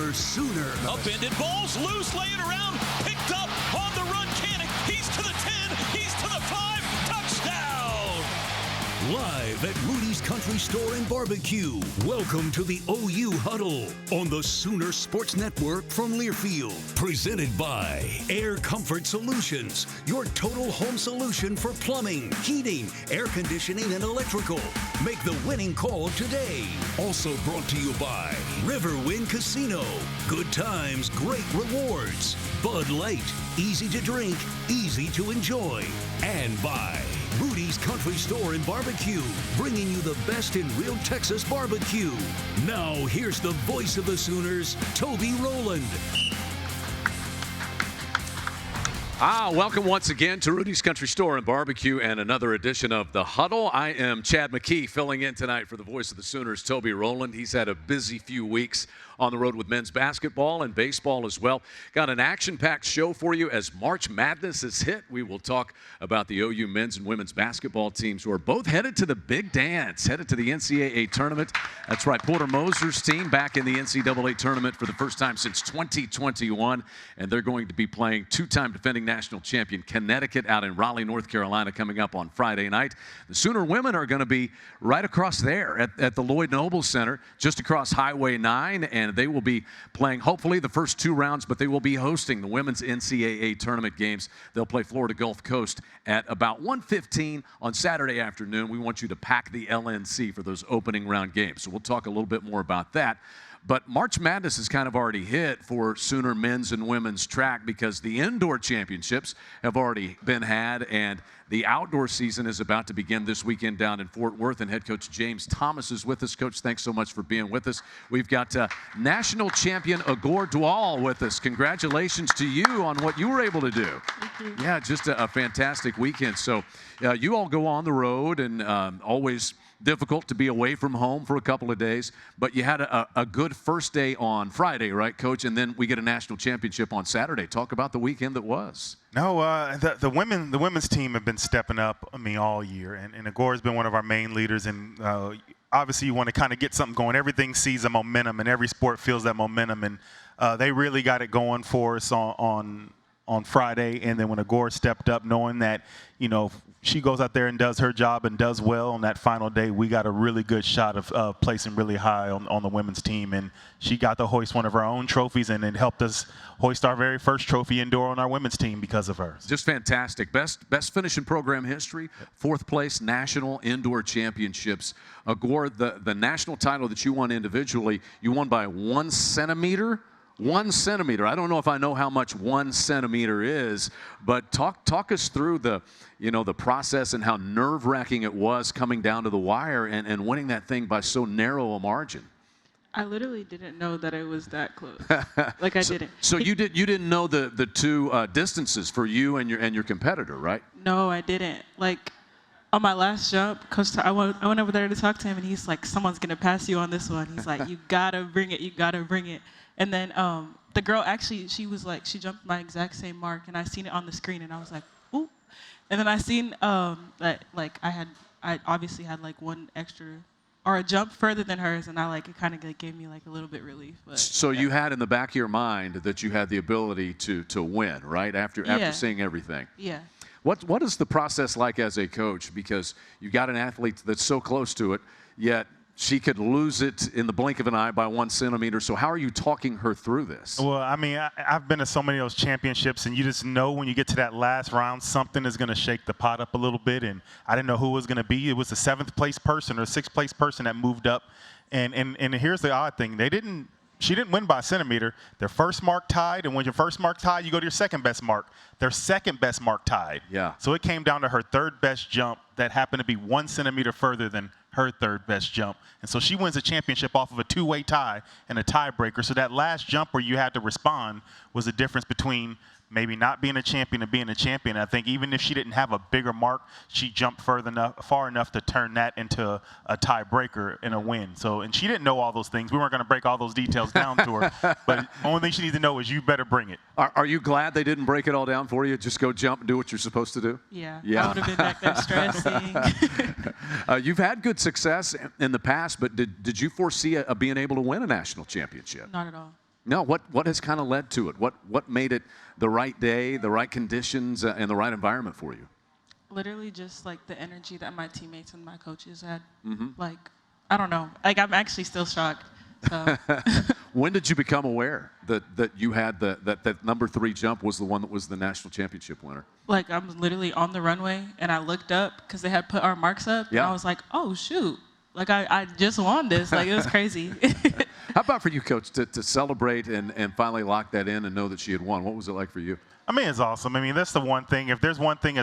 another Sooner. Upended balls loose, lay it around, picked up on the run. Cannon, he's to the 10, he's to the 5, touchdown! Live at Rudy's Country Store and Barbecue. Welcome to the OU Huddle on the Sooner Sports Network from Learfield. Presented by Air Comfort Solutions, your total home solution for plumbing, heating, air conditioning, and electrical. Make the winning call today. Also brought to you by Riverwind Casino. Good times, great rewards. Bud Light, easy to drink, easy to enjoy. And by Rudy's Country Store and Barbecue, bringing you the best in real Texas barbecue. Now, here's the voice of the Sooners, Toby Rowland. Welcome once again to Rudy's Country Store and Barbecue and another edition of The Huddle. I am Chad McKee, filling in tonight for the voice of the Sooners, Toby Rowland. He's had a busy few weeks on the road with men's basketball and baseball as well. Got an action-packed show for you as March Madness is hit. We will talk about the OU men's and women's basketball teams who are both headed to the big dance, headed to the NCAA tournament. That's right, Porter Moser's team back in the NCAA tournament for the first time since 2021, and they're going to be playing two-time defending national champion Connecticut out in Raleigh, North Carolina, coming up on Friday night. The Sooner women are going to be right across there at the Lloyd Noble Center, just across Highway 9, and they will be playing hopefully the first two rounds, but they will be hosting the women's NCAA tournament games. They'll play Florida Gulf Coast at about 1:15 on Saturday afternoon. We want you to pack the LNC for those opening round games. So we'll talk a little bit more about that. But March Madness is kind of already hit for Sooner men's and women's track because the indoor championships have already been had, and the outdoor season is about to begin this weekend down in Fort Worth, and head coach James Thomas is with us. Coach, thanks so much for being with us. We've got national champion Agor Dual with us. Congratulations to you on what you were able to do. Thank you. Yeah, just a fantastic weekend. So you all go on the road, and always difficult to be away from home for a couple of days, but you had a good first day on Friday, right, Coach? And then we get a national championship on Saturday. Talk about the weekend that was. No, the women's team have been stepping up, all year, and Agor has been one of our main leaders, and obviously you want to kind of get something going. Everything sees a momentum, and every sport feels that momentum, and they really got it going for us on Friday. And then when Agor stepped up, knowing that, she goes out there and does her job and does well on that final day, we got a really good shot of placing really high on the women's team. And she got to hoist one of our own trophies, and it helped us hoist our very first trophy indoor on our women's team because of her. Just fantastic. Best finish in program history, fourth place national indoor championships. Agor, the national title that you won individually, you won by 1 centimeter. 1 centimeter. I don't know if I know how much 1 centimeter is, but talk us through the process and how nerve-wracking it was coming down to the wire and winning that thing by so narrow a margin. I literally didn't know that it was that close. Like I didn't. So you didn't know the two distances for you and your competitor, right? No, I didn't. Like on my last jump, Coach, I went over there to talk to him, and he's like, "Someone's gonna pass you on this one." He's like, "You gotta bring it. You gotta bring it." And then the girl actually, she jumped my exact same mark, and I seen it on the screen, and I was like, "Ooh!" And then I seen that I obviously had like one extra or a jump further than hers, and it kind of gave me like a little bit relief. But, so you had in the back of your mind that you had the ability to win, right? After seeing everything. Yeah. What is the process like as a coach? Because you got an athlete that's so close to it, yet she could lose it in the blink of an eye by 1 centimeter. So how are you talking her through this? Well, I've been to so many of those championships, and you just know when you get to that last round, something is going to shake the pot up a little bit. And I didn't know who it was going to be. It was the 7th place person or 6th place person that moved up. And here's the odd thing. She didn't win by a centimeter. Their first mark tied, and when your first mark tied, you go to your second best mark. Their second best mark tied. Yeah. So it came down to her third best jump that happened to be 1 centimeter further than her third best jump. And so she wins the championship off of a two-way tie and a tiebreaker. So that last jump where you had to respond was the difference between maybe not being a champion and being a champion. I think even if she didn't have a bigger mark, she jumped far enough to turn that into a tiebreaker and a win. So, and she didn't know all those things. We weren't going to break all those details down to her. But the only thing she needs to know is you better bring it. Are you glad they didn't break it all down for you? Just go jump and do what you're supposed to do? Yeah. Yeah. I would have been back there stressing. You've had good success in the past, but did you foresee being able to win a national championship? Not at all. No, what has kind of led to it? What made it the right day, the right conditions, and the right environment for you? Literally just like the energy that my teammates and my coaches had. Mm-hmm. Like, I don't know. Like, I'm actually still shocked. So. When did you become aware that you had that number 3 jump was the one that was the national championship winner? Like, I'm literally on the runway, and I looked up because they had put our marks up, yeah. and I was like, oh, shoot. Like, I just won this. Like, it was crazy. How about for you, Coach, to celebrate and finally lock that in and know that she had won? What was it like for you? I mean, it's awesome. I mean, that's the one thing. If there's one thing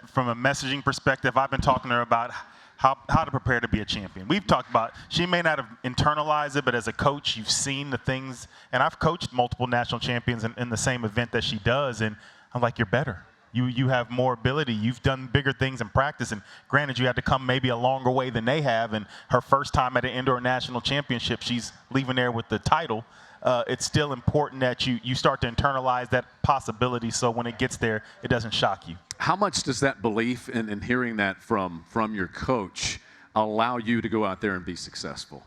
from a messaging perspective, I've been talking to her about how to prepare to be a champion. We've talked about, she may not have internalized it, but as a coach, you've seen the things. And I've coached multiple national champions in the same event that she does. And I'm like, you're better. You have more ability. You've done bigger things in practice. And granted, you had to come maybe a longer way than they have. And her first time at an indoor national championship, she's leaving there with the title. It's still important that you start to internalize that possibility so when it gets there, it doesn't shock you. How much does that belief and hearing that from your coach allow you to go out there and be successful?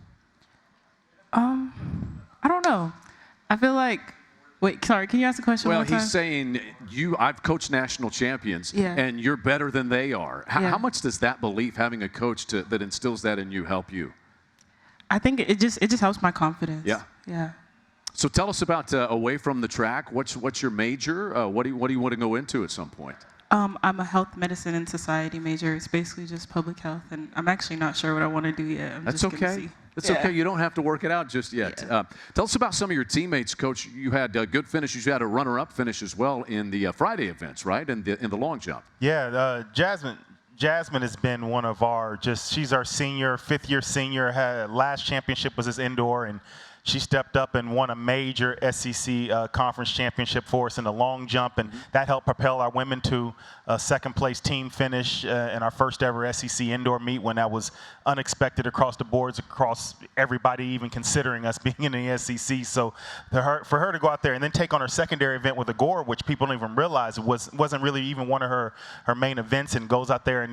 I don't know. I feel like, wait, sorry, can you ask the question one more time? Well, he's saying I've coached national champions, yeah. and you're better than they are. Yeah. How much does that belief, having a coach that instills that in you, help you? I think it just helps my confidence. Yeah. Yeah. So tell us about away from the track. What's your major? What do you want to go into at some point? I'm a health medicine and society major. It's basically just public health, and I'm actually not sure what I want to do yet. That's okay. It's okay. You don't have to work it out just yet. Yeah. Tell us about some of your teammates, Coach. You had good finishes. You had a runner-up finish as well in the Friday events, right? In the long jump. Yeah, Jasmine has been one of she's our senior, 5th-year senior. Last championship was this indoor, and she stepped up and won a major SEC conference championship for us in the long jump, and that helped propel our women to a second-place team finish in our first ever SEC indoor meet when that was unexpected across the boards, across everybody even considering us being in the SEC. So for her to go out there and then take on her secondary event with Agora, which people don't even realize wasn't really even one of her main events, and goes out there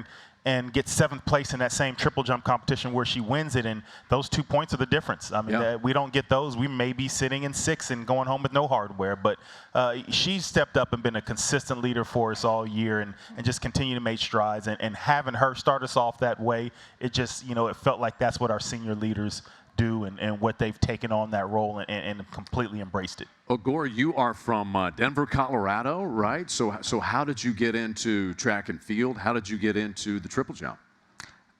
and gets 7th place in that same triple jump competition where she wins it. And those 2 points are the difference. I mean, we don't get those. We may be sitting in 6th and going home with no hardware. But she's stepped up and been a consistent leader for us all year and just continue to make strides. And having her start us off that way, it just, it felt like that's what our senior leaders do and what they've taken on that role and completely embraced it. Agora, you are from Denver, Colorado, right? So how did you get into track and field? How did you get into the triple jump?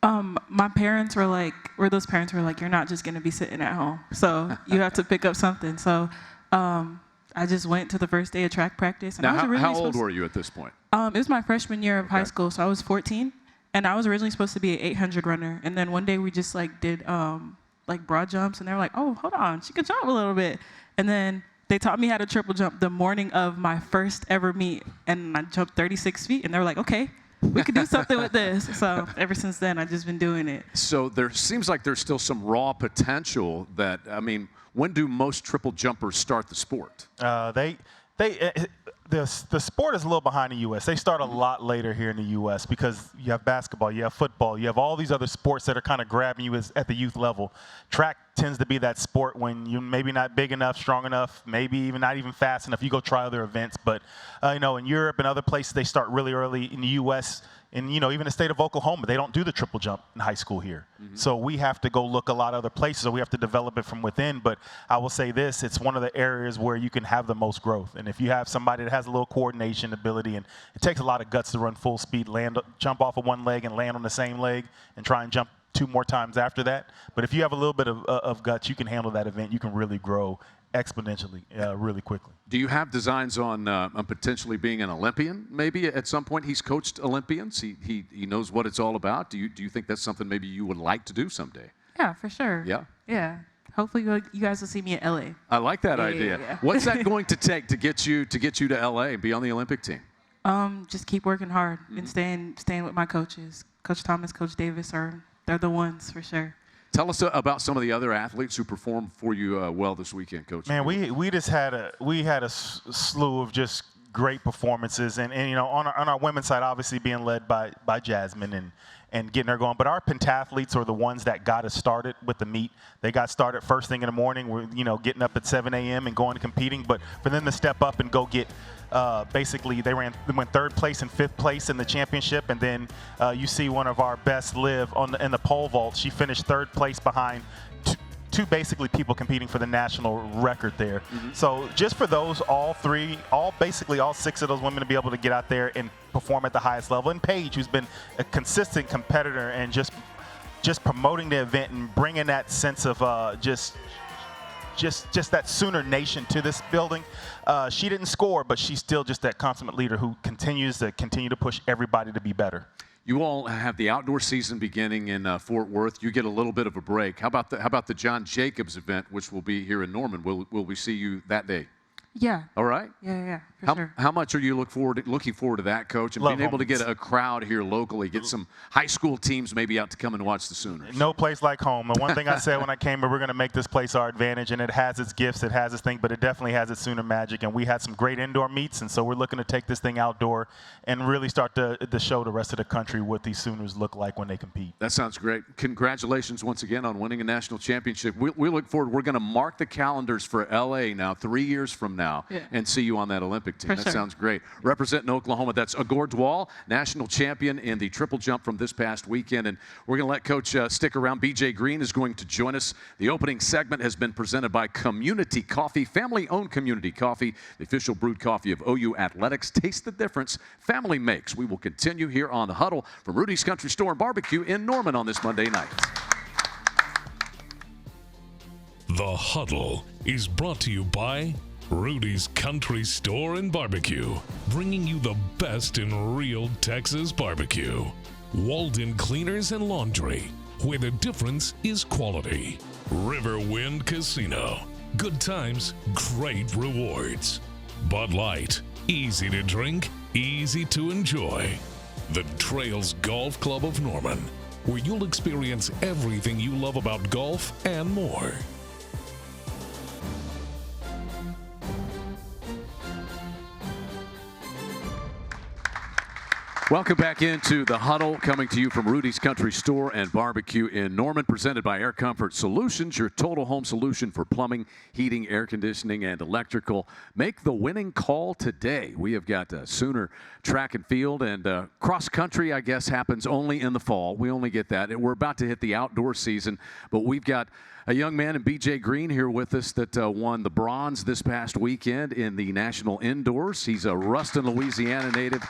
My parents were like, those parents were like, you're not just going to be sitting at home. So you have to pick up something. So I just went to the first day of track practice. And now, I was originally how old were you at this point? It was my freshman year of high school, so I was 14. And I was originally supposed to be an 800 runner. And then one day we just did broad jumps, and they were like, oh, hold on, she can jump a little bit. And then they taught me how to triple jump the morning of my first ever meet, and I jumped 36 feet, and they were like, okay, we could do something with this. So ever since then, I've just been doing it. So there seems like there's still some raw potential that, when do most triple jumpers start the sport? The sport is a little behind the U.S. They start a lot later here in the U.S. because you have basketball, you have football, you have all these other sports that are kind of grabbing you at the youth level. Track tends to be that sport when you're maybe not big enough, strong enough, maybe even not even fast enough. You go try other events. But, in Europe and other places, they start really early. In the U.S., and, even the state of Oklahoma, they don't do the triple jump in high school here. Mm-hmm. So we have to go look a lot of other places, or we have to develop it from within. But I will say this, it's one of the areas where you can have the most growth. And if you have somebody that has a little coordination ability, and it takes a lot of guts to run full speed, jump off of one leg and land on the same leg and try and jump 2 more times after that. But if you have a little bit of guts, you can handle that event. You can really grow exponentially really quickly. Do you have designs on potentially being an Olympian maybe at some point? He's coached Olympians. He knows what it's all about. Do you think that's something maybe you would like to do someday? Yeah, for sure. Yeah? Yeah. Hopefully you guys will see me at LA. I like that idea. Yeah. What's that going to take to get you to LA and be on the Olympic team? Just keep working hard and staying with my coaches. Coach Thomas, Coach Davis, they're the ones for sure. Tell us about some of the other athletes who performed for you well this weekend, Coach. Man, we had a slew of just great performances. And you know, on our women's side, obviously being led by Jasmine and getting her going. But our pentathletes are the ones that got us started with the meet. They got started first thing in the morning. We're, you know, getting up at 7 a.m. and going and competing. But for them to step up and go get basically they went third place and fifth place in the championship. And then you see one of our best, Liv, in the pole vault. She finished third place behind two basically people competing for the national record there. So just for those, basically all six of those women to be able to get out there and perform at the highest level. And Paige, who's been a consistent competitor and just promoting the event and bringing that sense of just that Sooner Nation to this building. She didn't score, but she's still just that consummate leader who continues to push everybody to be better. You all have the outdoor season beginning in Fort Worth. You get a little bit of a break. How about the John Jacobs event, which will be here in Norman? Will we see you that day? Yeah. All right. Yeah, for sure. How much are you looking forward to that, Coach, and being able to get a crowd here locally, get some high school teams maybe out to come and watch the Sooners? No place like home. And one thing I said when I came here, we're going to make this place our advantage, and it has its gifts, it has its thing, but it definitely has its Sooner magic. And we had some great indoor meets, and so we're looking to take this thing outdoor and really start to show the rest of the country what these Sooners look like when they compete. That sounds great. Congratulations once again on winning a national championship. We look forward. We're going to mark the calendars for L.A. now, 3 years from now, and see you on that Olympic team. That sounds great. Representing Oklahoma, that's Agor Dwal, national champion in the triple jump from this past weekend. And we're going to let Coach stick around. BJ Green is going to join us. The opening segment has been presented by Community Coffee, family-owned Community Coffee, the official brewed coffee of OU Athletics. Taste the difference family makes. We will continue here on The Huddle from Rudy's Country Store and Barbecue in Norman on this Monday night. The Huddle is brought to you by Rudy's Country Store and Barbecue, bringing you the best in real Texas barbecue. Walden Cleaners and Laundry, where the difference is quality. Riverwind Casino, good times, great rewards. Bud Light, easy to drink, easy to enjoy. The Trails Golf Club of Norman, where you'll experience everything you love about golf and more. Welcome back into The Huddle, coming to you from Rudy's Country Store and Barbecue in Norman, presented by Air Comfort Solutions, your total home solution for plumbing, heating, air conditioning, and electrical. Make the winning call today. We have got Sooner track and field, and cross country, I guess, happens only in the fall. We only get that. We're about to hit the outdoor season, but we've got a young man in BJ Green here with us that won the bronze this past weekend in the National Indoors. He's a Ruston, Louisiana native.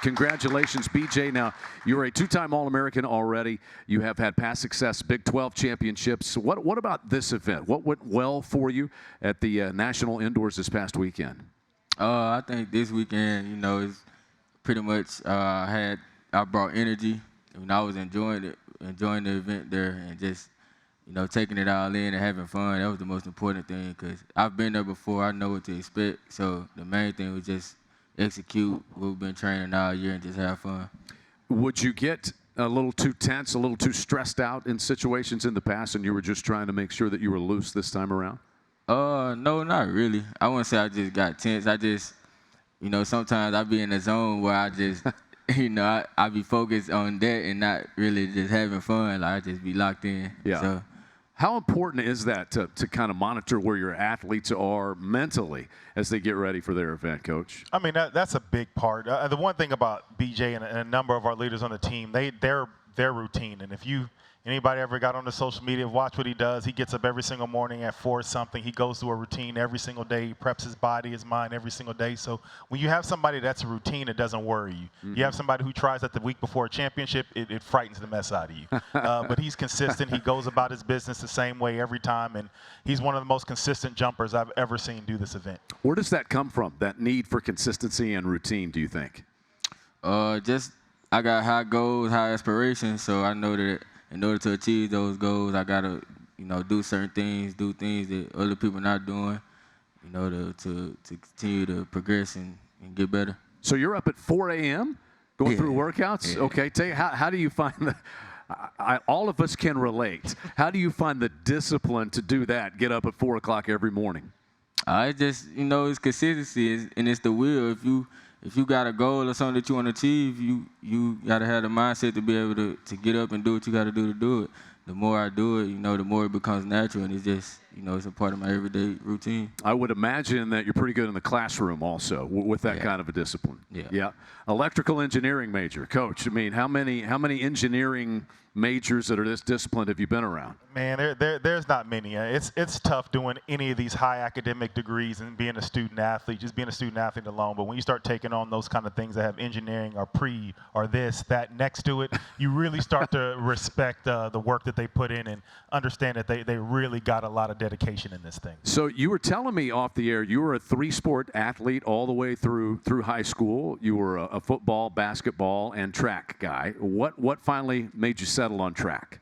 Congratulations, BJ. Now, you're a two-time All-American already. You have had past success, Big 12 championships. What about this event? What went well for you at the National Indoors this past weekend? I think this weekend, you know, is pretty much I brought energy. I was enjoying the event there, and just, you know, taking it all in and having fun. That was the most important thing, because I've been there before. I know what to expect. So the main thing was just execute what we've been training all year and just have fun. Would you get a little too tense, a little too stressed out in situations in the past, and you were just trying to make sure that you were loose this time around? No, not really. I wouldn't say I just got tense. I just, you know, sometimes I be in a zone where I just, you know, I be focused on that and not really just having fun. Like, I just be locked in. Yeah. So, how important is that to kind of monitor where your athletes are mentally as they get ready for their event, Coach? I mean, that's a big part. The one thing about BJ and a number of our leaders on the team, their routine. And if anybody ever got on the social media, watch what he does. He gets up every single morning at 4 something. He goes through a routine every single day. He preps his body, his mind every single day. So when you have somebody that's a routine, it doesn't worry you. Mm-hmm. You have somebody who tries that the week before a championship, it frightens the mess out of you. But he's consistent. He goes about his business the same way every time, and he's one of the most consistent jumpers I've ever seen do this event. Where does that come from, that need for consistency and routine, do you think? Just I got high goals, high aspirations, so I know that in order to achieve those goals, I gotta, you know, do certain things, do things that other people not doing, you know, to continue to progress and get better. So you're up at 4 a.m. going through workouts? Yeah. Okay, tell you, how do you find the all of us can relate. How do you find the discipline to do that, get up at 4 o'clock every morning? It's just, it's consistency, and it's the will. If you got a goal or something that you want to achieve, you got to have the mindset to be able to get up and do what you got to do it. The more I do it, the more it becomes natural, and it's just, it's a part of my everyday routine. I would imagine that you're pretty good in the classroom also with that kind of a discipline. Yeah. Electrical engineering major. Coach, I mean, how many engineering majors that are this disciplined have you been around? Man, there's not many. It's tough doing any of these high academic degrees and being a student athlete, just being a student athlete alone. But when you start taking on those kind of things that have engineering or pre or this, that next to it, you really start to respect the work that they put in and understand that they really got a lot of dedication in this thing. So you were telling me off the air, you were a 3-sport athlete all the way through high school. You were a football, basketball, and track guy. What finally made you settle on track?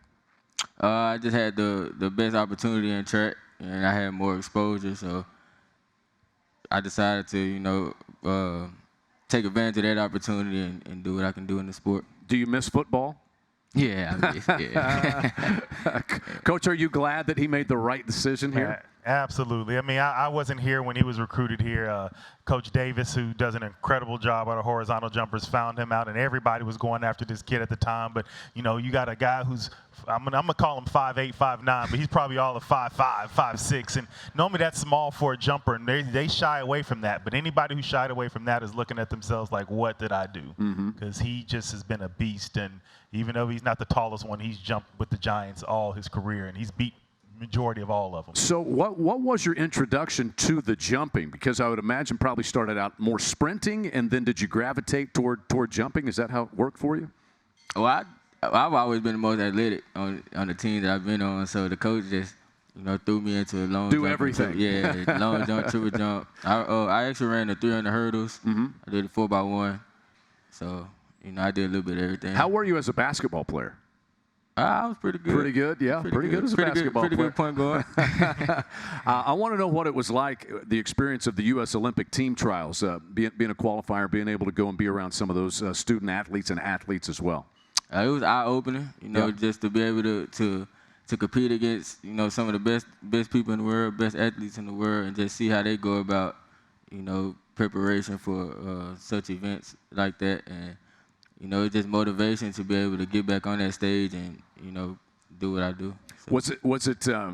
I just had the best opportunity in track, and I had more exposure, so I decided to, take advantage of that opportunity and do what I can do in the sport. Do you miss football? Yeah, Coach, are you glad that he made the right decision here? Absolutely. I mean, I wasn't here when he was recruited here. Coach Davis, who does an incredible job out of horizontal jumpers, found him out, and everybody was going after this kid at the time. But, you got a guy who's, I'm gonna call him 5'8", 5'9", but he's probably all of 5'5", 5'6", and normally that's small for a jumper, and they shy away from that. But anybody who shied away from that is looking at themselves like, what did I do? Because he just has been a beast, and even though he's not the tallest one, he's jumped with the Giants all his career, and he's beat majority of all of them. So what was your introduction to the jumping? Because I would imagine probably started out more sprinting, and then did you gravitate toward jumping? Is that how it worked for you? Well, I've always been the most athletic on the team that I've been on, so the coach just threw me into a long jump. Do everything. Yeah, long jump, triple jump. I actually ran the 300 hurdles. I did the 4x1. So, I did a little bit of everything. How were you as a basketball player? I was pretty good. Pretty good, yeah. Pretty good as a basketball player. Pretty good point guard. I want to know what it was like, the experience of the U.S. Olympic team trials, being a qualifier, being able to go and be around some of those student athletes and athletes as well. It was eye-opening, just to be able to compete against, some of the best people in the world, best athletes in the world, and just see how they go about, preparation for such events like that. And, it's just motivation to be able to get back on that stage and, do what I do. So.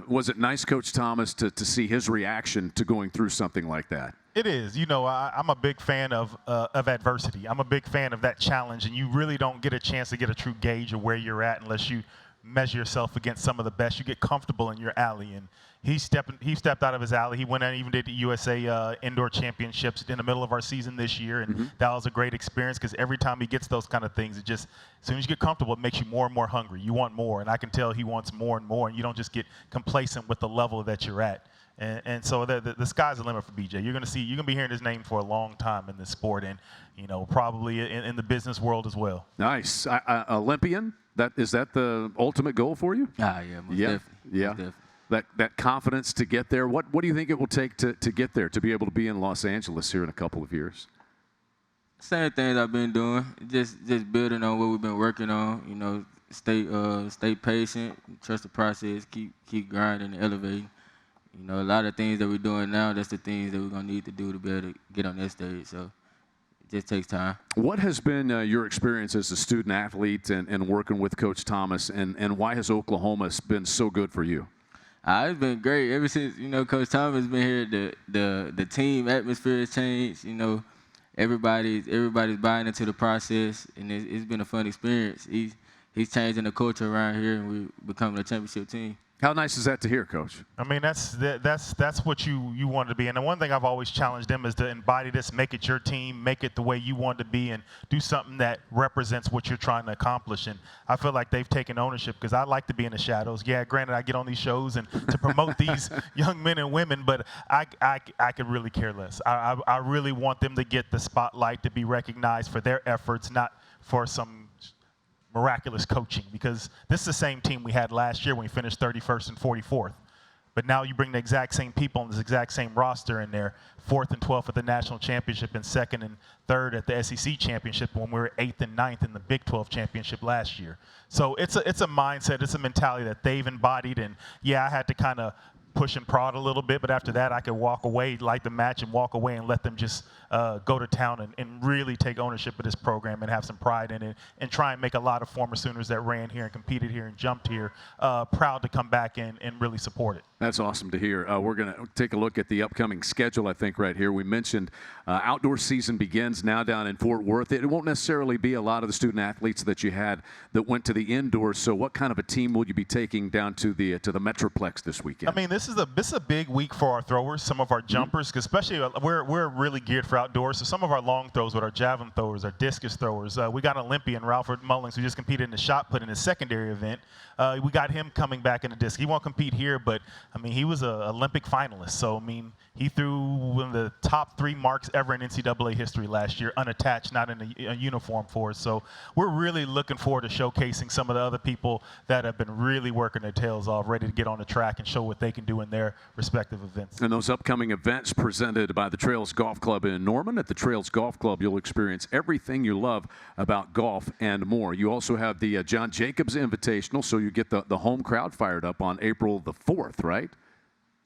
Was it nice, Coach Thomas, to see his reaction to going through something like that? It is. I'm a big fan of adversity. I'm a big fan of that challenge, and you really don't get a chance to get a true gauge of where you're at unless you measure yourself against some of the best. You get comfortable in your alley, and he stepped out of his alley. He went and even did the USA Indoor Championships in the middle of our season this year, and that was a great experience because every time he gets those kind of things, it just, as soon as you get comfortable, it makes you more and more hungry. You want more, and I can tell he wants more and more, and you don't just get complacent with the level that you're at. And so the sky's the limit for BJ. You're gonna be hearing his name for a long time in this sport, and probably in the business world as well. Nice. Olympian. Is that the ultimate goal for you? Yeah, most definitely. Yeah. Most definitely. That confidence to get there. What do you think it will take to get there, to be able to be in Los Angeles here in a couple of years? Same things I've been doing. Just building on what we've been working on. Stay patient, trust the process, keep grinding and elevating. A lot of things that we're doing now, that's the things that we're going to need to do to be able to get on that stage. So it just takes time. What has been your experience as a student athlete and working with Coach Thomas, and why has Oklahoma been so good for you? It's been great. Ever since, Coach Thomas has been here, the team atmosphere has changed. Everybody's buying into the process, and it's been a fun experience. He's changing the culture around here, and we're becoming a championship team. How nice is that to hear, Coach? I mean, that's what you want to be. And the one thing I've always challenged them is to embody this, make it your team, make it the way you want to be, and do something that represents what you're trying to accomplish. And I feel like they've taken ownership because I like to be in the shadows. Yeah, granted, I get on these shows and to promote these young men and women, but I could really care less. I really want them to get the spotlight, to be recognized for their efforts, not for some miraculous coaching, because this is the same team we had last year when we finished 31st and 44th. But now you bring the exact same people on this exact same roster in there, 4th and 12th at the national championship and 2nd and 3rd at the SEC championship when we were 8th and 9th in the Big 12 championship last year. So it's a mindset, it's a mentality that they've embodied, and yeah, I had to kind of push and prod a little bit, but after that I could walk away, light the match and walk away and let them just go to town and really take ownership of this program and have some pride in it and try and make a lot of former Sooners that ran here and competed here and jumped here proud to come back and really support it. That's awesome to hear. We're going to take a look at the upcoming schedule, I think, right here. We mentioned outdoor season begins now down in Fort Worth. It won't necessarily be a lot of the student athletes that you had that went to the indoors. So what kind of a team will you be taking down to the Metroplex this weekend? I mean, this is a big week for our throwers, some of our jumpers, because especially we're really geared for outdoors. So some of our long throws with our javelin throwers, our discus throwers. We got Olympian Ralford Mullings, who just competed in the shot put in his secondary event. We got him coming back in the disc. He won't compete here, but I mean, he was an Olympic finalist. So I mean, he threw one of the top 3 marks ever in NCAA history last year, unattached, not in a uniform for us. So we're really looking forward to showcasing some of the other people that have been really working their tails off, ready to get on the track and show what they can do in their respective events. And those upcoming events presented by the Trails Golf Club in Norman. At the Trails Golf Club, you'll experience everything you love about golf and more. You also have the John Jacobs Invitational, so you get the home crowd fired up on April the 4th, right?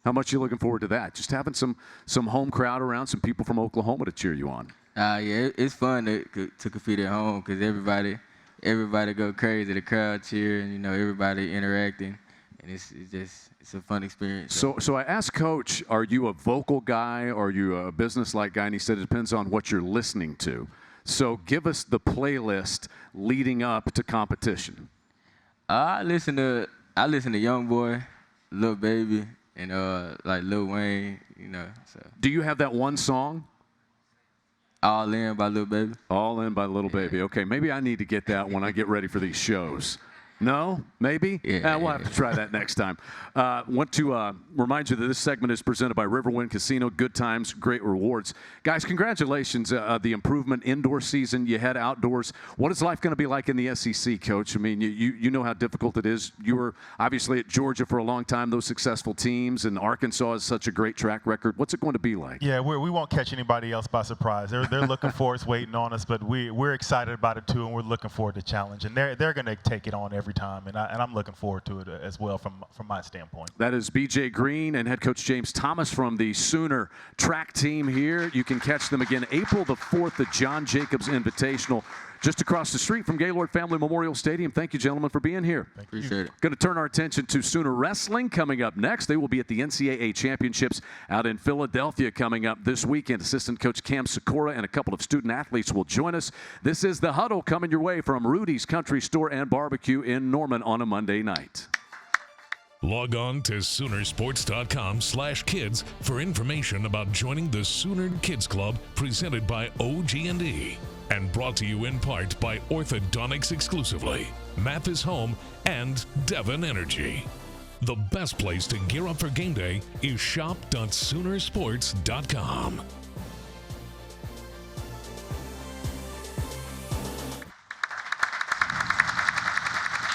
How much are you looking forward to that? Just having some home crowd around, some people from Oklahoma to cheer you on. Yeah, it's fun to compete at home because everybody go crazy. The crowd cheer and, everybody interacting. And it's a fun experience. So I asked Coach, are you a vocal guy or are you a business-like guy? And he said it depends on what you're listening to. So give us the playlist leading up to competition. I listen to YoungBoy, Lil Baby, and like Lil Wayne, So. Do you have that one song? All In by Lil Baby. All In by Lil Baby. Okay, maybe I need to get that when I get ready for these shows. No? Maybe? Yeah. We'll have to try that next time. Want to remind you that this segment is presented by Riverwind Casino. Good times, great rewards. Guys, congratulations. The improvement indoor season. You had outdoors. What is life going to be like in the SEC, Coach? I mean, you know how difficult it is. You were obviously at Georgia for a long time, those successful teams, and Arkansas has such a great track record. What's it going to be like? Yeah, we won't catch anybody else by surprise. They're looking for us, waiting on us, but we're excited about it too, and we're looking forward to the challenge. And they're going to take it on every time, and I'm looking forward to it as well from my standpoint. That is BJ Green and head coach James Thomas from the Sooner track team here. You can catch them again April the 4th, the John Jacobs Invitational, just across the street from Gaylord Family Memorial Stadium. Thank you, gentlemen, for being here. Appreciate it. Going to turn our attention to Sooner Wrestling coming up next. They will be at the NCAA Championships out in Philadelphia coming up this weekend. Assistant coach Cam Sikora and a couple of student athletes will join us. This is The Huddle coming your way from Rudy's Country Store and Barbecue in Norman on a Monday night. Log on to Soonersports.com/kids for information about joining the Sooner Kids Club presented by OG&E. And brought to you in part by Orthodontics exclusively, Mathis Home, and Devon Energy. The best place to gear up for game day is shop.soonersports.com.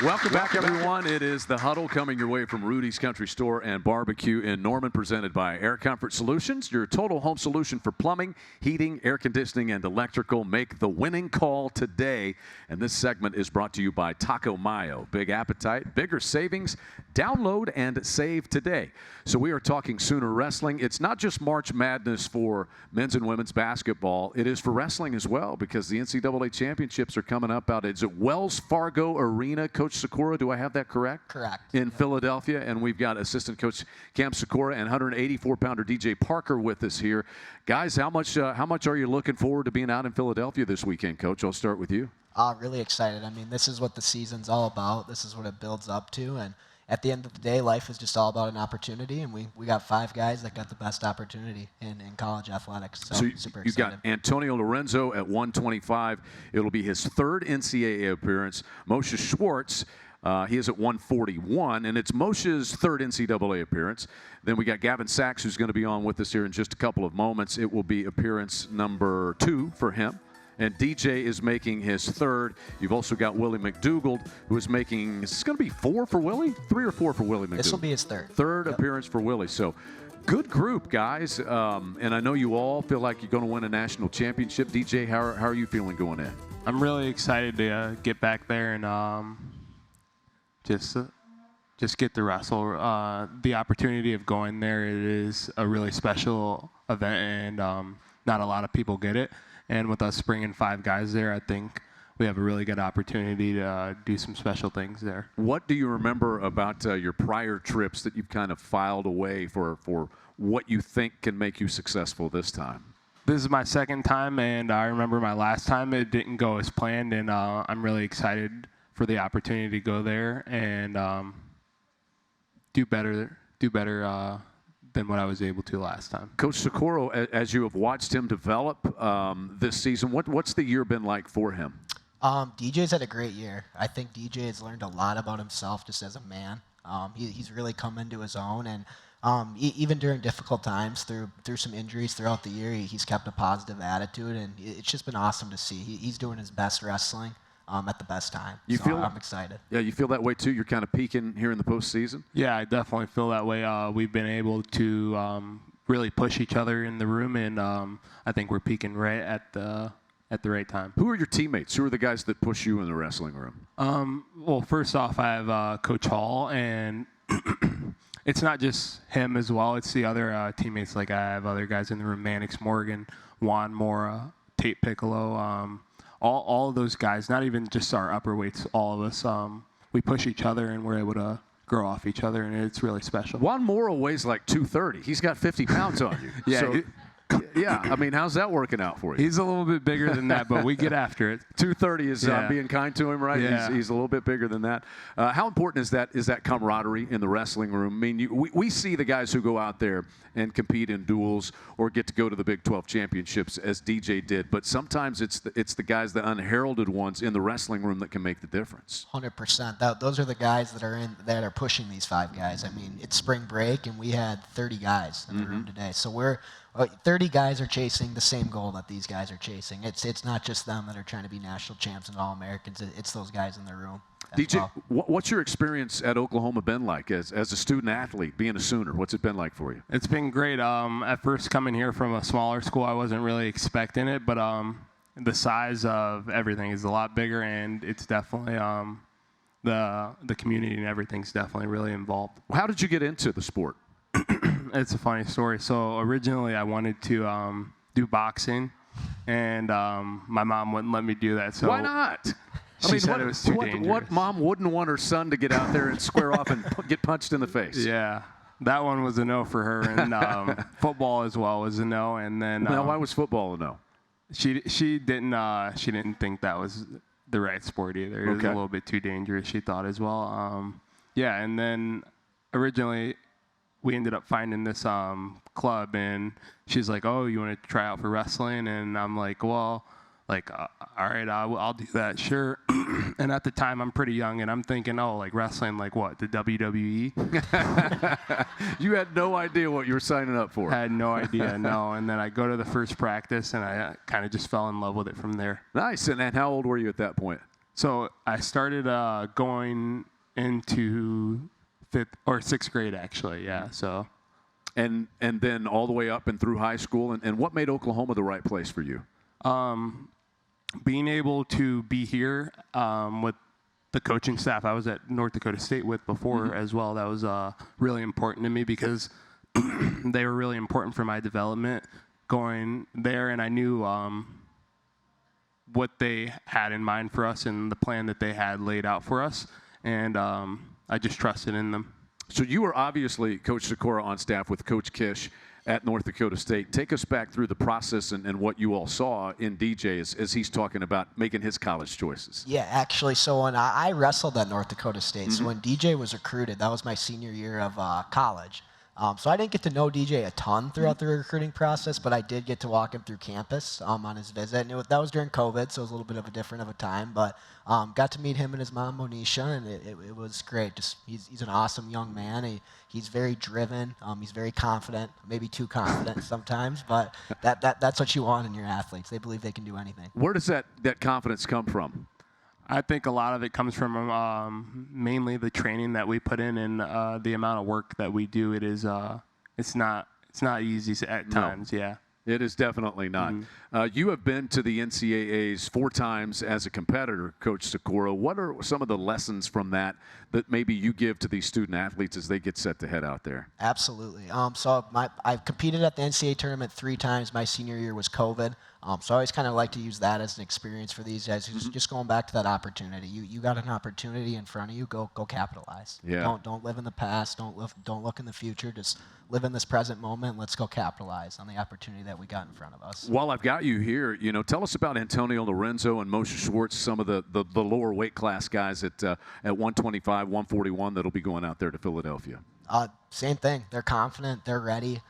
Welcome back, everyone. It is The Huddle coming your way from Rudy's Country Store and Barbecue in Norman, presented by Air Comfort Solutions, your total home solution for plumbing, heating, air conditioning, and electrical. Make the winning call today. And this segment is brought to you by Taco Mayo. Big appetite, bigger savings. Download and save today. So we are talking Sooner Wrestling. It's not just March Madness for men's and women's basketball. It is for wrestling as well, because the NCAA championships are coming up out at Wells Fargo Arena. Coach Sikora, do I have that correct? Correct. In Philadelphia, and we've got assistant coach Cam Sikora and 184-pounder DJ Parker with us here. Guys, how much are you looking forward to being out in Philadelphia this weekend, Coach? I'll start with you. Really excited. I mean, this is what the season's all about. This is what it builds up to, and at the end of the day, life is just all about an opportunity, and we got 5 guys that got the best opportunity in college athletics. So super excited. You got Antonio Lorenzo at 125. It'll be his 3rd NCAA appearance. Moshe Schwartz, he is at 141, and it's Moshe's 3rd NCAA appearance. Then we got Gavin Sachs, who's going to be on with us here in just a couple of moments. It will be appearance number 2 for him. And DJ is making his 3rd. You've also got Willie McDougald, who is making, is this going to be 4 for Willie? 3 or 4 for Willie McDougald? This will be his 3rd. 3rd appearance for Willie. So good group, guys. And I know you all feel like you're going to win a national championship. DJ, how are you feeling going in? I'm really excited to get back there and just just get to wrestle. The opportunity of going there, it is a really special event, and not a lot of people get it. And with us bringing 5 guys there, I think we have a really good opportunity to do some special things there. What do you remember about your prior trips that you've kind of filed away for what you think can make you successful this time? This is my second time, and I remember my last time it didn't go as planned, and I'm really excited for the opportunity to go there and do better than what I was able to last time. Coach Socorro, as you have watched him develop this season, what's the year been like for him? DJ's had a great year. I think DJ has learned a lot about himself just as a man. He's really come into his own, and even during difficult times, through some injuries throughout the year, he's kept a positive attitude, and it's just been awesome to see. He's doing his best wrestling at the best time. I'm excited. Yeah, you feel that way too? You're kind of peaking here in the postseason? Yeah, I definitely feel that way. We've been able to really push each other in the room, and I think we're peaking right at the right time. Who are your teammates? Who are the guys that push you in the wrestling room? Well, first off, I have Coach Hall, and it's not just him as well. It's the other teammates. Like I have other guys in the room: Mannix Morgan, Juan Mora, Tate Piccolo. All of those guys. Not even just our upper weights. All of us. We push each other, and we're able to grow off each other, and it's really special. Juan Mora weighs like 230. He's got 50 pounds on you. Yeah. So, yeah, I mean, how's that working out for you? He's a little bit bigger than that, but we get after it. 230 is being kind to him, right? Yeah. He's a little bit bigger than that. How important is that camaraderie in the wrestling room? I mean, we see the guys who go out there and compete in duels or get to go to the Big 12 championships, as DJ did, but sometimes it's the guys, the unheralded ones in the wrestling room, that can make the difference. 100%. Those are the guys that are pushing these 5 guys. I mean, it's spring break, and we had 30 guys in the room today. So 30 guys are chasing the same goal that these guys are chasing. It's not just them that are trying to be national champs and All-Americans. It's those guys in the room. DJ, what's your experience at Oklahoma been like as a student athlete, being a Sooner? What's it been like for you? It's been great. At first, coming here from a smaller school, I wasn't really expecting it, but the size of everything is a lot bigger, and it's definitely the community and everything's definitely really involved. How did you get into the sport? It's a funny story. So originally, I wanted to do boxing, and my mom wouldn't let me do that. So why not? She said it was too dangerous. What mom wouldn't want her son to get out there and square off and get punched in the face? Yeah, that one was a no for her, and football as well was a no. And then now, why was football a no? She didn't think that was the right sport either. It was a little bit too dangerous, she thought as well. Yeah, and then originally we ended up finding this club, and she's like, "Oh, you want to try out for wrestling?" And I'm like, "Well, like, all right, I'll do that, sure." And at the time, I'm pretty young, and I'm thinking, "Oh, like wrestling, like what, the WWE?" You had no idea what you were signing up for. I had no idea, no. And then I go to the first practice, and I kind of just fell in love with it from there. Nice. And how old were you at that point? So I started going into 5th or 6th grade, actually. Yeah. So. And then all the way up and through high school. And what made Oklahoma the right place for you? Being able to be here with the coaching staff I was at North Dakota State with before as well, that was really important to me because they were really important for my development going there, and I knew what they had in mind for us and the plan that they had laid out for us, and I just trusted in them. So you were obviously, Coach Socorro, on staff with Coach Kish at North Dakota State. Take us back through the process and what you all saw in DJ as he's talking about making his college choices. Yeah, actually, so when I wrestled at North Dakota State, so when DJ was recruited, that was my senior year of college. So I didn't get to know DJ a ton throughout the recruiting process, but I did get to walk him through campus on his visit. And that was during COVID, so it was a little bit of a different of a time. But got to meet him and his mom, Monisha, and it was great. Just he's an awesome young man. He's very driven. He's very confident, maybe too confident sometimes. But that's what you want in your athletes. They believe they can do anything. Where does that confidence come from? I think a lot of it comes from mainly the training that we put in and the amount of work that we do. It is it's not easy at times. Yeah. It is definitely not. You have been to the NCAAs 4 times as a competitor, Coach Sikora. What are some of the lessons from that that maybe you give to these student athletes as they get set to head out there? Absolutely. I've competed at the NCAA tournament 3 times. My senior year was COVID. So I always kind of like to use that as an experience for these guys. Just going back to that opportunity. You got an opportunity in front of you. Go capitalize. Yeah. Don't live in the past. Don't look in the future. Just live in this present moment. Let's go capitalize on the opportunity that we got in front of us. While I've got you here, tell us about Antonio Lorenzo and Moshe Schwartz, some of the lower weight class guys at 125, 141 that'll be going out there to Philadelphia. Same thing. They're confident. They're ready.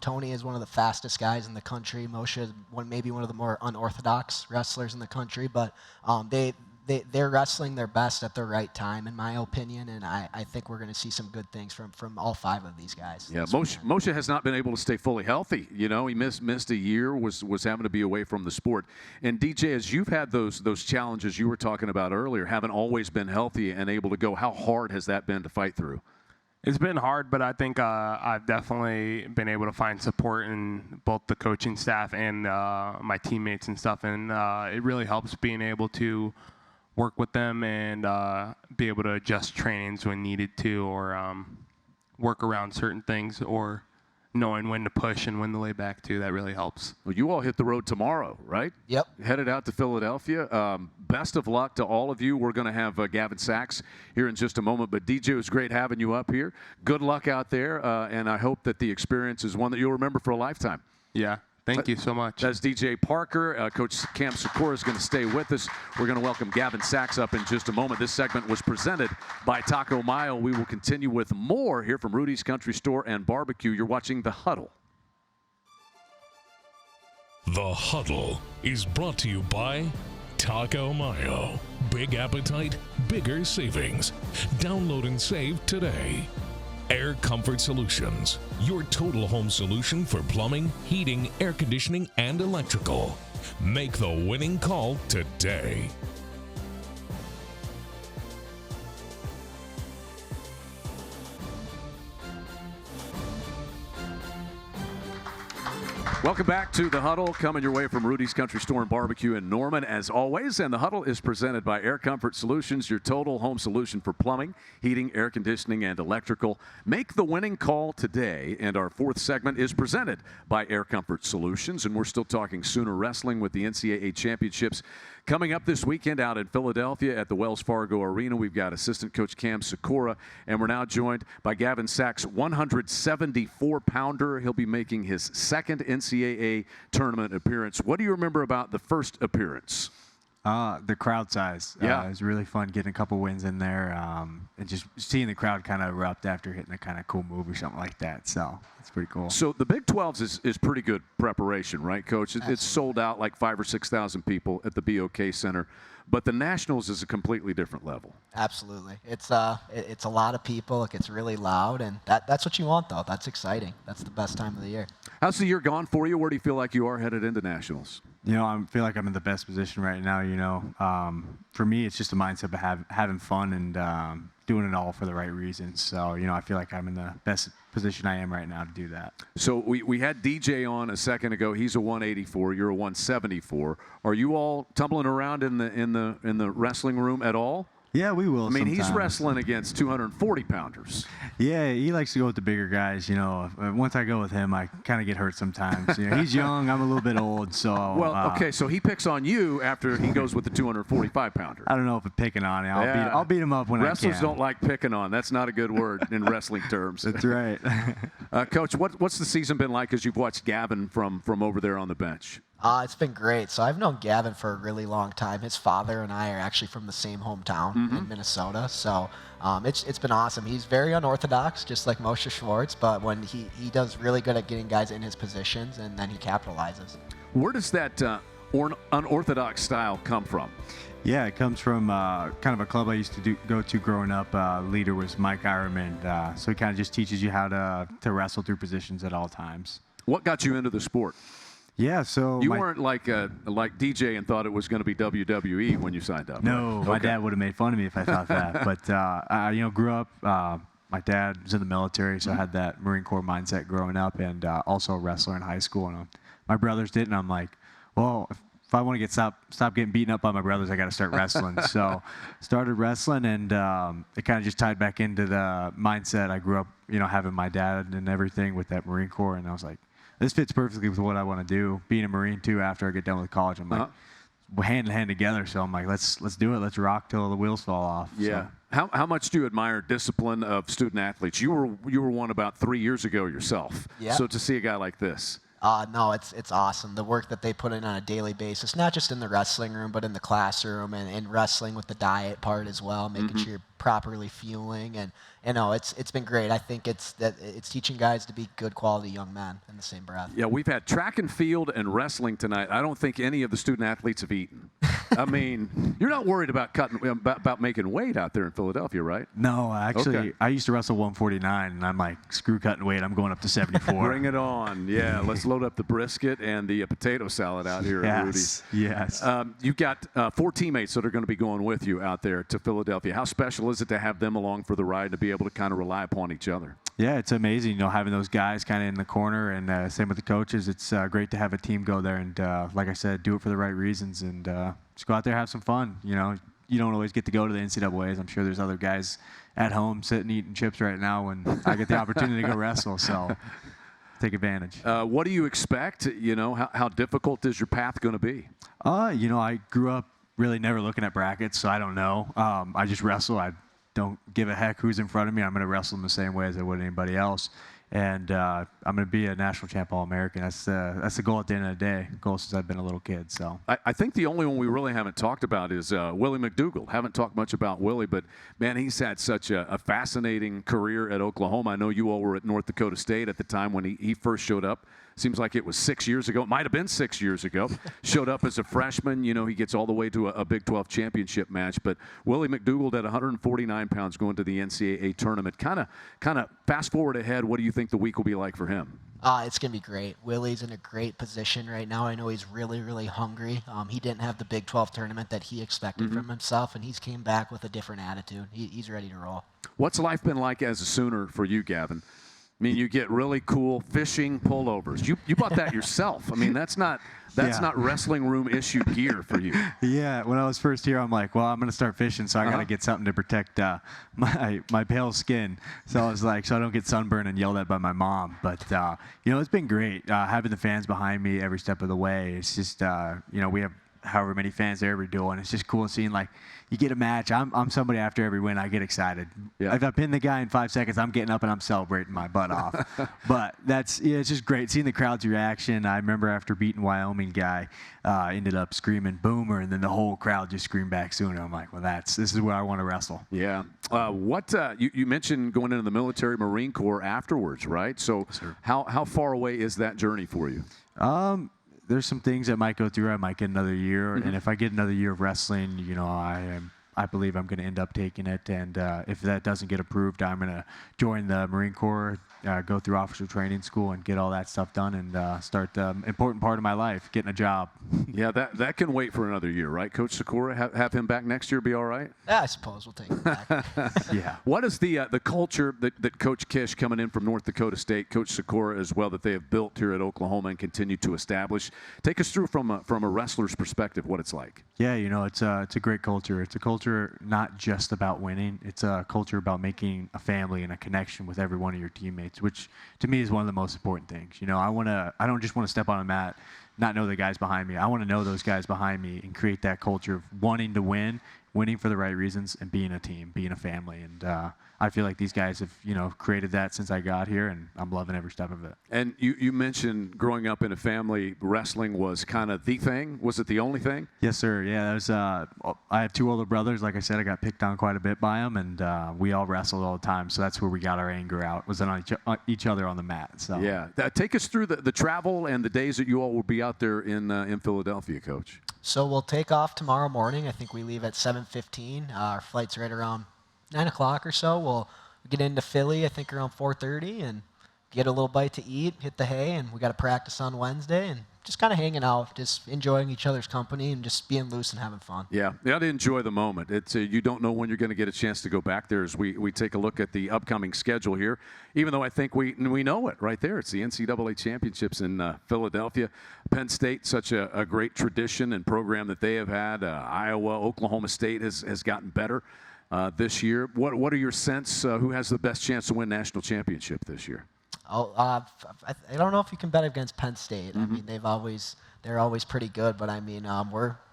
Tony is one of the fastest guys in the country. Moshe is maybe one of the more unorthodox wrestlers in the country, but they're wrestling their best at the right time, in my opinion, and I think we're going to see some good things from all 5 of these guys. Yeah, Moshe has not been able to stay fully healthy. He missed a year, was having to be away from the sport. And DJ, as you've had those challenges you were talking about earlier, haven't always been healthy and able to go, how hard has that been to fight through? It's been hard, but I think I've definitely been able to find support in both the coaching staff and my teammates and stuff, and it really helps being able to work with them and be able to adjust trainings when needed to, or work around certain things, or knowing when to push and when to lay back too. That really helps. Well, you all hit the road tomorrow, right? Yep. Headed out to Philadelphia. Best of luck to all of you. We're going to have Gavin Sachs here in just a moment. But DJ, it was great having you up here. Good luck out there, and I hope that the experience is one that you'll remember for a lifetime. Yeah. Thank you so much. That's DJ Parker. Coach Cam Sikora is going to stay with us. We're going to welcome Gavin Sachs up in just a moment. This segment was presented by Taco Mayo. We will continue with more here from Rudy's Country Store and Barbecue. You're watching The Huddle. The Huddle is brought to you by Taco Mayo. Big appetite, bigger savings. Download and save today. Air Comfort Solutions, your total home solution for plumbing, heating, air conditioning, and electrical. Make the winning call today. Welcome back to The Huddle, coming your way from Rudy's Country Store and Barbecue in Norman, as always. And The Huddle is presented by Air Comfort Solutions, your total home solution for plumbing, heating, air conditioning, and electrical. Make the winning call today. And our 4th segment is presented by Air Comfort Solutions. And we're still talking Sooner Wrestling with the NCAA Championships coming up this weekend out in Philadelphia at the Wells Fargo Arena. We've got assistant coach Cam Sikora, and we're now joined by Gavin Sachs, 174-pounder. He'll be making his 2nd NCAA tournament appearance. What do you remember about the first appearance? The crowd size. Yeah. It was really fun getting a couple wins in there, and just seeing the crowd kind of erupt after hitting a kind of cool move or something like that. So it's pretty cool. So the Big 12s is pretty good preparation, right, Coach? It's sold out like 5,000 or 6,000 people at the BOK Center. But the Nationals is a completely different level. Absolutely. It's a lot of people. It gets really loud, and that's what you want, though. That's exciting. That's the best time of the year. How's the year gone for you? Where do you feel like you are headed into Nationals? I feel like I'm in the best position right now. For me, it's just a mindset of having fun and doing it all for the right reasons. So, I feel like I'm in the best position I am right now to do that. So we had DJ on a second ago. He's a 184. You're a 174. Are you all tumbling around in the wrestling room at all? Yeah, we will. I mean, sometimes. He's wrestling against 240-pounders. Yeah, he likes to go with the bigger guys. Once I go with him, I kind of get hurt sometimes. He's young. I'm a little bit old, so. Well, okay, so he picks on you after he goes with the 245-pounder. I don't know if it's picking on him. I'll beat him up when I can. Wrestlers don't like picking on. That's not a good word in wrestling terms. That's right. Coach, what's the season been like as you've watched Gavin from over there on the bench? It's been great. So I've known Gavin for a really long time. His father and I are actually from the same hometown in Minnesota. So it's been awesome. He's very unorthodox, just like Moshe Schwartz, but when he does really good at getting guys in his positions, and then he capitalizes. Where does that unorthodox style come from? Yeah, it comes from kind of a club I used to go to growing up. Leader was Mike Ironman. So he kind of just teaches you how to wrestle through positions at all times. What got you into the sport? Yeah, so you weren't like DJ and thought it was going to be WWE when you signed up. No, right? My dad would have made fun of me if I thought that. But I grew up. My dad was in the military, so I had that Marine Corps mindset growing up, and also a wrestler in high school and a my brothers did, and I'm like, well, if I want to stop getting beaten up by my brothers, I got to start wrestling. So started wrestling, and it kind of just tied back into the mindset. I grew up, having my dad and everything with that Marine Corps, and I was like, this fits perfectly with what I want to do. Being a Marine too, after I get done with college, I'm like, hand in hand together. So I'm like, let's do it. Let's rock till the wheels fall off. Yeah. So. How much do you admire discipline of student athletes? You were one about 3 years ago yourself. Yeah. So to see a guy like this. No, it's awesome. The work that they put in on a daily basis, not just in the wrestling room, but in the classroom and wrestling with the diet part as well, making sure you're properly fueling. And it's been great. I think it's teaching guys to be good quality young men in the same breath. Yeah, we've had track and field and wrestling tonight. I don't think any of the student athletes have eaten. I mean, you're not worried about making weight out there in Philadelphia, right? No, actually, Okay. I used to wrestle 149, and I'm like, screw cutting weight. I'm going up to 74. Bring it on. Yeah, let's load up the brisket and the potato salad out here at Rudy's. Yes. You've got 4 teammates that are going to be going with you out there to Philadelphia. How special is it to have them along for the ride, to be able to kind of rely upon each other? Yeah, it's amazing, having those guys kind of in the corner, and same with the coaches. It's great to have a team go there and, like I said, do it for the right reasons, and just go out there, have some fun. You don't always get to go to the NCAAs. I'm sure there's other guys at home sitting eating chips right now when I get the opportunity to go wrestle. So take advantage. What do you expect? How difficult is your path going to be? I grew up really never looking at brackets, so I don't know. I just wrestle. I don't give a heck who's in front of me. I'm going to wrestle in the same way as I would anybody else. And I'm going to be a national champ All-American. That's the goal at the end of the day. Goal since I've been a little kid. So I think the only one we really haven't talked about is Willie McDougall. Haven't talked much about Willie, but man, he's had such a fascinating career at Oklahoma. I know you all were at North Dakota State at the time when he first showed up. Seems like it was 6 years ago. It might have been 6 years ago. Showed up as a freshman. He gets all the way to a Big 12 championship match. But Willie McDougall at 149 pounds going to the NCAA tournament. Kind of fast forward ahead. What do you think the week will be like for him? It's going to be great. Willie's in a great position right now. I know he's really, really hungry. He didn't have the Big 12 tournament that he expected from himself, and he's came back with a different attitude. He's ready to roll. What's life been like as a Sooner for you, Gavin? I mean, you get really cool fishing pullovers. You bought that yourself. I mean, that's not wrestling room issue gear for you. Yeah, when I was first here, I'm like, well, I'm going to start fishing, so I got to get something to protect my pale skin. So I was like, so I don't get sunburned and yelled at by my mom. But, it's been great having the fans behind me every step of the way. It's just, we have however many fans there we're doing. It's just cool seeing, like, you get a match. I'm somebody after every win, I get excited. Yeah. If I pin the guy in 5 seconds, I'm getting up and I'm celebrating my butt off. But it's just great seeing the crowd's reaction. I remember after beating Wyoming guy, ended up screaming Boomer, and then the whole crowd just screamed back Sooner. I'm like, well, this is where I want to wrestle. Yeah. You mentioned going into the military Marine Corps afterwards, right? So how far away is that journey for you? There's some things that might go through. I might get another year, and if I get another year of wrestling, I believe I'm going to end up taking it. And if that doesn't get approved, I'm going to join the Marine Corps, go through officer training school, and get all that stuff done, and start the important part of my life, getting a job. Yeah, that can wait for another year, right? Coach Sikora, have him back next year, be all right? Yeah, I suppose we'll take him back. Yeah. What is the culture that Coach Kish, coming in from North Dakota State, Coach Sikora as well, that they have built here at Oklahoma and continue to establish? Take us through from a wrestler's perspective what it's like. Yeah, it's a great culture. It's a culture not just about winning. It's a culture about making a family and a connection with every one of your teammates, which to me is one of the most important things. I don't just want to step on a mat, not know the guys behind me. I want to know those guys behind me and create that culture of wanting to win, winning for the right reasons, and being a team, being a family. And I feel like these guys have, created that since I got here, and I'm loving every step of it. And you mentioned growing up in a family, wrestling was kind of the thing. Was it the only thing? Yes, sir. Yeah, that was. I have 2 older brothers. Like I said, I got picked on quite a bit by them, and we all wrestled all the time. So that's where we got our anger out, was on each other on the mat. So yeah, take us through the travel and the days that you all will be out there in Philadelphia, Coach. So we'll take off tomorrow morning. I think we leave at 7:15. Our flight's right around 9 o'clock or so. We'll get into Philly, I think, around 4:30, and get a little bite to eat, hit the hay, and we got to practice on Wednesday and just kind of hanging out, just enjoying each other's company and just being loose and having fun. Yeah, you got to enjoy the moment. It's you don't know when you're going to get a chance to go back there as we take a look at the upcoming schedule here, even though I think we know it right there. It's the NCAA Championships in Philadelphia. Penn State, such a great tradition and program that they have had. Iowa, Oklahoma State has gotten better this year. What are your sense? Who has the best chance to win national championship this year? I don't know if you can bet against Penn State. I mean, they're always pretty good, but I mean,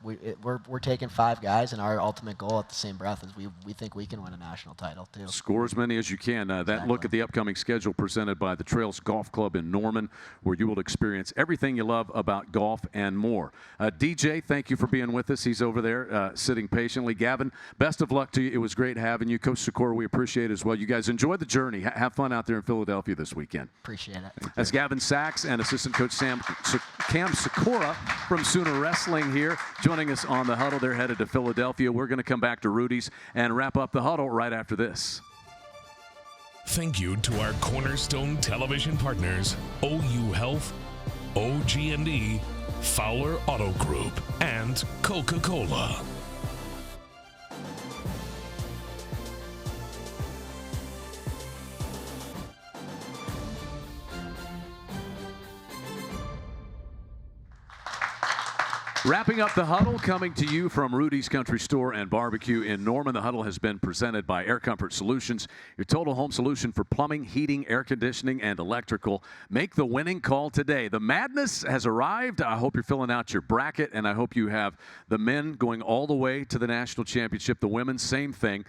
we're taking 5 guys, and our ultimate goal at the same breath is we think we can win a national title too. Score as many as you can. That look at the upcoming schedule presented by the Trails Golf Club in Norman, where you will experience everything you love about golf and more. DJ, thank you for being with us. He's over there sitting patiently. Gavin, best of luck to you. It was great having you. Coach Sikora, we appreciate it as well. You guys enjoy the journey. Have fun out there in Philadelphia this weekend. Appreciate it. That's Gavin Sachs and assistant coach Cam Sikora from Sooner Wrestling here, joining us on the Huddle. They're headed to Philadelphia. We're going to come back to Rudy's and wrap up the Huddle right after this. Thank you to our Cornerstone television partners, OU Health, OG&E, Fowler Auto Group, and Coca-Cola. Wrapping up the Huddle, coming to you from Rudy's Country Store and Barbecue in Norman. The Huddle has been presented by Air Comfort Solutions, your total home solution for plumbing, heating, air conditioning, and electrical. Make the winning call today. The madness has arrived. I hope you're filling out your bracket, and I hope you have the men going all the way to the national championship. The women, same thing.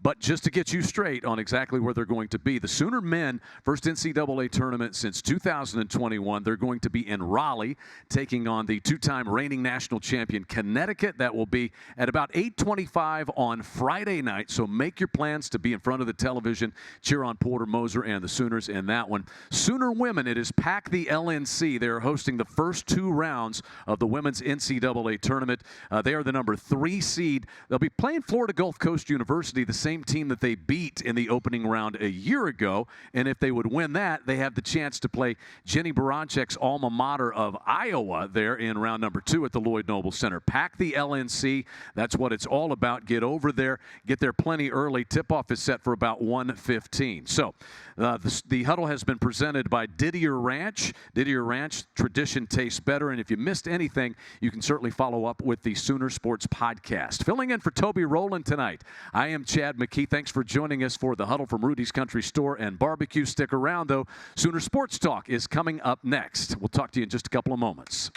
But just to get you straight on exactly where they're going to be, the Sooner men, first NCAA tournament since 2021. They're going to be in Raleigh, taking on the 2-time reigning national champion Connecticut. That will be at about 8:25 on Friday night. So make your plans to be in front of the television. Cheer on Porter Moser and the Sooners in that one. Sooner women, it is Pack the LNC. They're hosting the first 2 rounds of the women's NCAA tournament. They are the number 3 seed. They'll be playing Florida Gulf Coast University, the same team that they beat in the opening round a year ago. And if they would win that, they have the chance to play Jenny Baranczyk's alma mater of Iowa there in round number 2 at the Lloyd Noble Center. Pack the LNC. That's what it's all about. Get over there. Get there plenty early. Tip-off is set for about 1:15. So the Huddle has been presented by Didier Ranch. Didier Ranch, tradition tastes better. And if you missed anything, you can certainly follow up with the Sooner Sports Podcast. Filling in for Toby Rowland tonight, I am Chad McKee. Thanks for joining us for the Huddle from Rudy's Country Store and Barbecue. Stick around, though. Sooner Sports Talk is coming up next. We'll talk to you in just a couple of moments.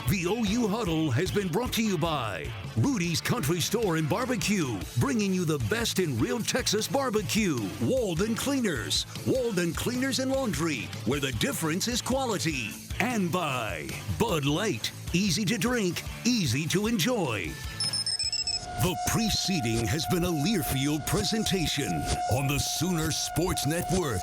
The OU Huddle has been brought to you by Rudy's Country Store and Barbecue, bringing you the best in real Texas barbecue. Walden Cleaners and Laundry, where the difference is quality. And by Bud Light, easy to drink, easy to enjoy. The preceding has been a Learfield presentation on the Sooner Sports Network.